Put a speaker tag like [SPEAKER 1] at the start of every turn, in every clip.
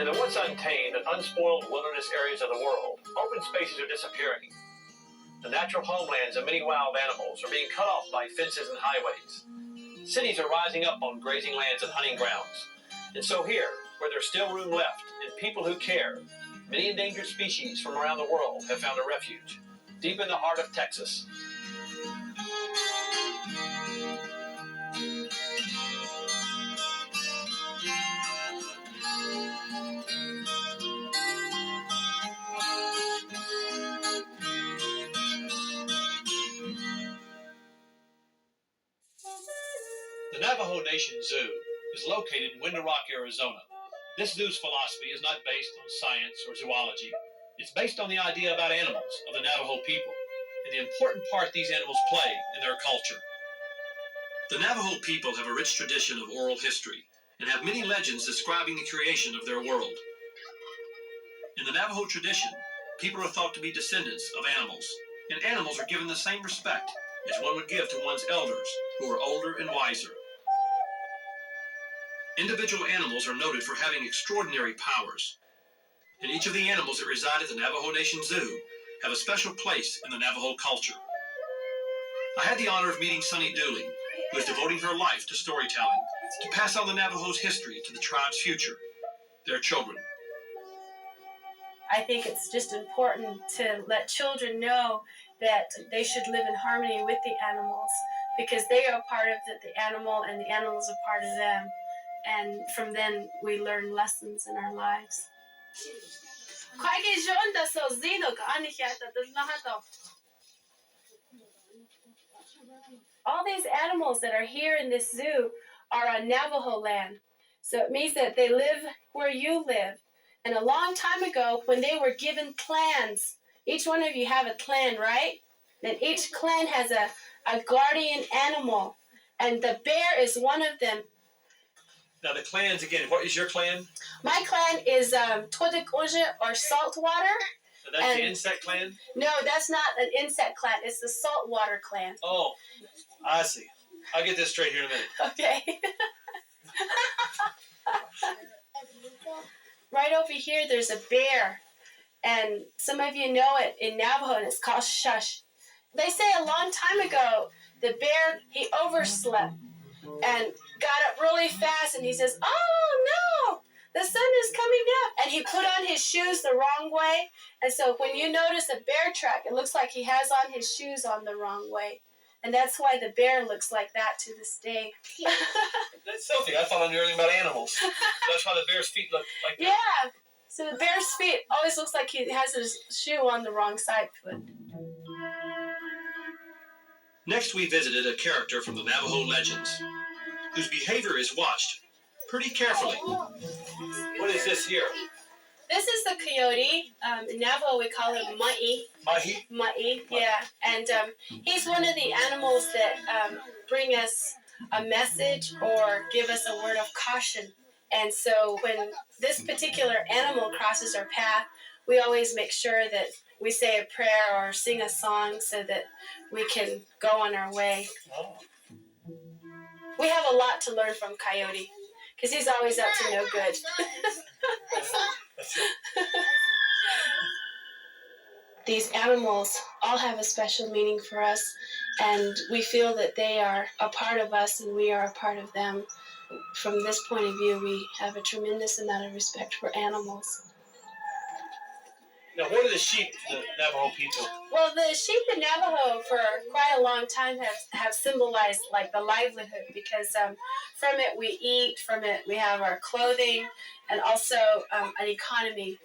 [SPEAKER 1] In the once untamed and unspoiled wilderness areas of the world, open spaces are disappearing. The natural homelands of many wild animals are being cut off by fences and highways. Cities are rising up on grazing lands and hunting grounds. And so here, where there's still room left and people who care, many endangered species from around the world have found a refuge, deep in the heart of Texas. The Navajo Nation Zoo is located in Window Rock, Arizona. This zoo's philosophy is not based on science or zoology. It's based on the idea about animals of the Navajo people and the important part these animals play in their culture. The Navajo people have a rich tradition of oral history and have many legends describing the creation of their world. In the Navajo tradition, people are thought to be descendants of animals, and animals are given the same respect as one would give to one's elders who are older and wiser. Individual animals are noted for having extraordinary powers, and each of the animals that reside at the Navajo Nation Zoo have a special place in the Navajo culture. I had the honor of meeting Sunny Dooley, who is devoting her life to storytelling, to pass on the Navajo's history to the tribe's future, their children.
[SPEAKER 2] I think it's just important to let children know that they should live in harmony with the animals, because they are part of the animal and the animals are part of them. And from then we learn lessons in our lives. All these animals that are here in this zoo are on Navajo land. So it means that they live where you live. And a long time ago, when they were given clans, each one of you have a clan, right? And each clan has a guardian animal. And the bear is one of them.
[SPEAKER 1] Now the clans, again, what is your clan?
[SPEAKER 2] My clan is Todekoja, or saltwater.
[SPEAKER 1] And that's the insect clan?
[SPEAKER 2] No, that's not an insect clan. It's the saltwater clan.
[SPEAKER 1] Oh, I see. I'll get this straight here in a minute.
[SPEAKER 2] Okay. Right over here, there's a bear. And some of you know it in Navajo, and it's called shush. They say a long time ago, the bear, he overslept and got up really fast, and he says, "Oh no, the sun is coming up." And he put on his shoes the wrong way. And so when you notice a bear track, it looks like he has on his shoes on the wrong way. And that's why the bear looks like that to this day.
[SPEAKER 1] That's something. I thought I knew everything about animals. That's why the bear's feet look like that.
[SPEAKER 2] Yeah. So the bear's feet always looks like he has his shoe on the wrong side foot.
[SPEAKER 1] Next, we visited a character from the Navajo legends, whose behavior is watched pretty carefully. What is this here?
[SPEAKER 2] This is the coyote. In Navajo, we call him Ma'i.
[SPEAKER 1] Mahi?
[SPEAKER 2] Ma'i, yeah. And he's one of the animals that bring us a message or give us a word of caution. And so when this particular animal crosses our path, we always make sure that we say a prayer or sing a song so that we can go on our way.
[SPEAKER 1] Oh.
[SPEAKER 2] We have a lot to learn from Coyote, because he's always up to no good. These animals all have a special meaning for us, and we feel that they are a part of us and we are a part of them. From this point of view, we have a tremendous amount of respect for animals.
[SPEAKER 1] Now, what are the sheep, the Navajo people?
[SPEAKER 2] Well, the sheep in Navajo for quite a long time have symbolized like the livelihood, because from it we eat, from it we have our clothing, and also an economy,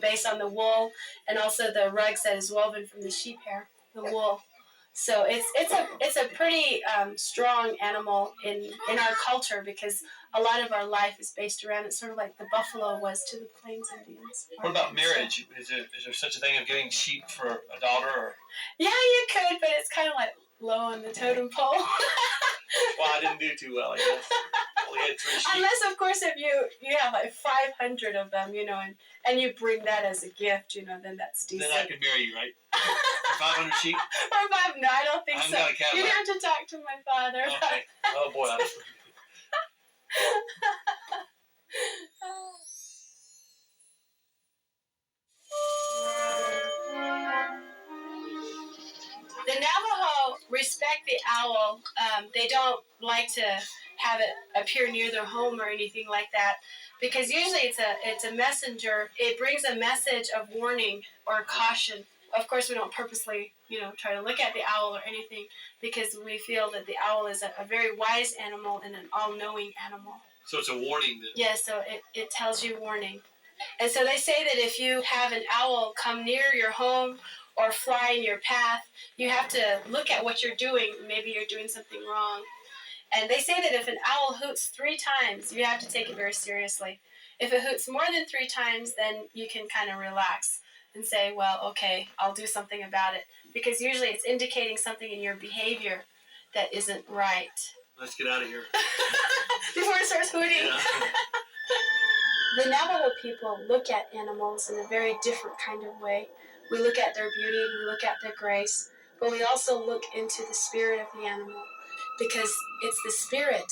[SPEAKER 2] based on the wool and also the rugs that is woven from the sheep hair, the wool. So it's a pretty strong animal in our culture, because a lot of our life is based around it, sort of like the buffalo was to the Plains Indians.
[SPEAKER 1] What about marriage? Is there such a thing of getting sheep for a daughter? Or?
[SPEAKER 2] Yeah, you could, but it's kind of like low on the totem pole.
[SPEAKER 1] Well, I didn't do too well, I guess. Only had 3 sheep.
[SPEAKER 2] Unless, of course, if you have like 500 of them, and you bring that as a gift, then that's decent.
[SPEAKER 1] Then I could marry you, right? For 500 sheep?
[SPEAKER 2] No, I don't think so.
[SPEAKER 1] Got a Cadillac.
[SPEAKER 2] You'd have to talk to my father.
[SPEAKER 1] Okay. Oh, boy.
[SPEAKER 2] respect the owl. They don't like to have it appear near their home or anything like that, because usually it's a messenger. It brings a message of warning or caution. Of course, we don't purposely, try to look at the owl or anything, because we feel that the owl is a very wise animal and an all-knowing animal.
[SPEAKER 1] So it's a warning then?
[SPEAKER 2] Yeah, so it tells you warning. And so they say that if you have an owl come near your home or fly in your path, you have to look at what you're doing. Maybe you're doing something wrong. And they say that if an owl hoots 3 times, you have to take it very seriously. If it hoots more than 3 times, then you can kind of relax and say, well, okay, I'll do something about it. Because usually it's indicating something in your behavior that isn't right.
[SPEAKER 1] Let's get out of here.
[SPEAKER 2] Before it starts hooting.
[SPEAKER 1] Yeah.
[SPEAKER 2] The Navajo people look at animals in a very different kind of way. We look at their beauty, we look at their grace, but we also look into the spirit of the animal, because it's the spirit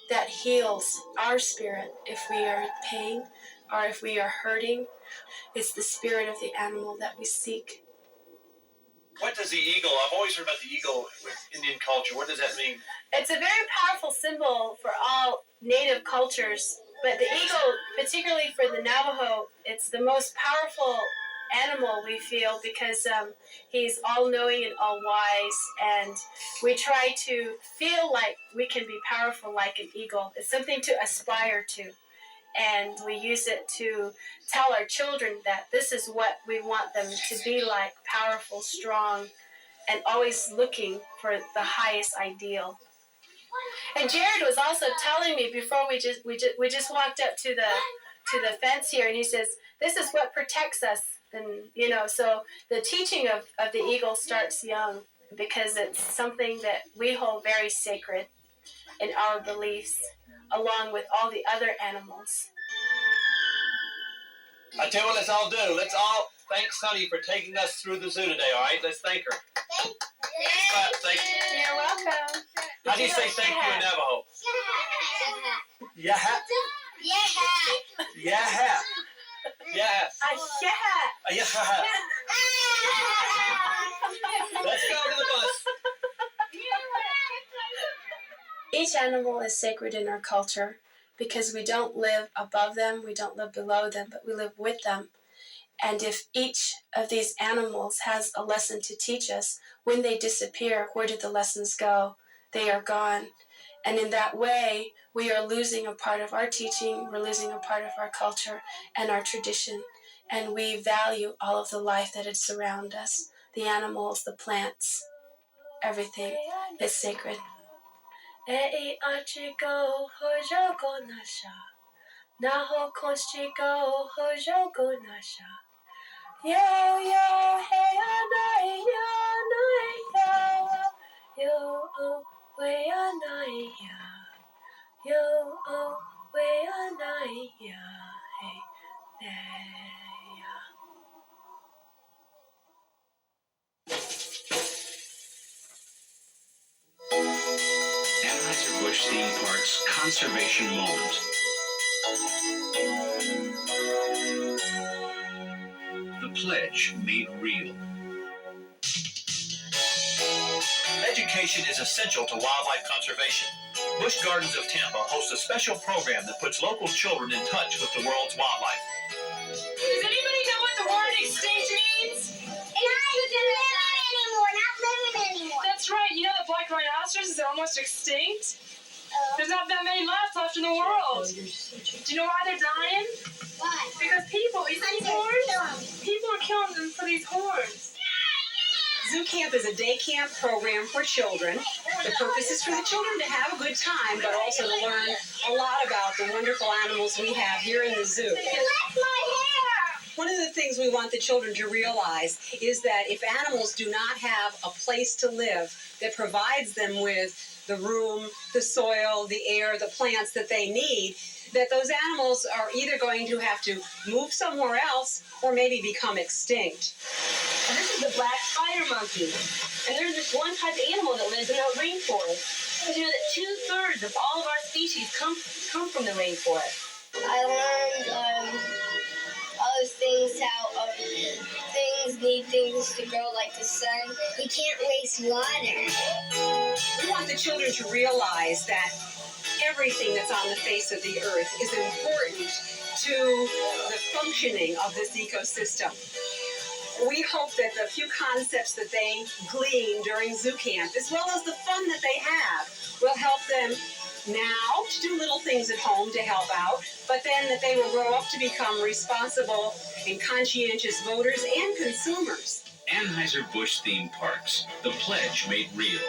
[SPEAKER 2] that heals our spirit if we are in pain or if we are hurting. It's the spirit of the animal that we seek.
[SPEAKER 1] What does the eagle, I've always heard about the eagle with Indian culture. What does that mean?
[SPEAKER 2] It's a very powerful symbol for all native cultures, but the eagle, particularly for the Navajo, it's the most powerful animal we feel, because he's all-knowing and all-wise, and we try to feel like we can be powerful like an eagle. It's something to aspire to, and we use it to tell our children that this is what we want them to be like: powerful, strong, and always looking for the highest ideal. And Jared was also telling me before we just walked up to the fence here, and he says, this is what protects us. And so the teaching of the eagle starts young, because it's something that we hold very sacred in our beliefs, along with all the other animals.
[SPEAKER 1] I tell you what, let's all do. Let's all thank Sunny for taking us through the zoo today, all right? Let's thank her. Thank you.
[SPEAKER 2] You're welcome.
[SPEAKER 1] How do you say thank you in Navajo? Yaha. Yaha. Yes.
[SPEAKER 2] Yeah.
[SPEAKER 1] Yaha. Let's go to the bus.
[SPEAKER 2] Each animal is sacred in our culture, because we don't live above them, we don't live below them, but we live with them. And if each of these animals has a lesson to teach us, when they disappear, where did the lessons go? They are gone. And in that way, we are losing a part of our teaching, we're losing a part of our culture and our tradition. And we value all of the life that is around us, the animals, the plants, everything is sacred. Ei achigo hojoko nasha, naho konchigo hojoko nasha. Yo yo hey anai ya, yo oh we anai ya, yo oh we anai ya, hey ya.
[SPEAKER 3] Anheuser-Busch Theme Park's Conservation Moment. The pledge made real.
[SPEAKER 1] Education is essential to wildlife conservation. Busch Gardens of Tampa hosts a special program that puts local children in touch with the world's wildlife.
[SPEAKER 4] Does anybody know what the word extinct means? Not living anymore. That's right. You know that black rhinoceros is almost extinct? There's not that many left in the world. Do you know why they're dying?
[SPEAKER 5] Why?
[SPEAKER 4] Because people, you see these horns? People are killing them for these horns.
[SPEAKER 6] Zoo Camp is a day camp program for children. The purpose is for the children to have a good time, but also to learn a lot about the wonderful animals we have here in the zoo.
[SPEAKER 5] That's my hair!
[SPEAKER 6] One of the things we want the children to realize is that if animals do not have a place to live that provides them with the room, the soil, the air, the plants that they need, that those animals are either going to have to move somewhere else or maybe become extinct.
[SPEAKER 4] And this is the black spider monkey. And there's this one type of animal that lives in the rainforest. Did you know that 2/3 of all of our species come from the rainforest?
[SPEAKER 5] I learned other things, how things animals need things to grow like the sun. We can't waste water.
[SPEAKER 6] We want the children to realize that everything that's on the face of the earth is important to the functioning of this ecosystem. We hope that the few concepts that they glean during zoo camp, as well as the fun that they have, will help them now to do little things at home to help out, but then that they will grow up to become responsible and conscientious voters and consumers.
[SPEAKER 3] Anheuser-Busch theme parks, the pledge made real.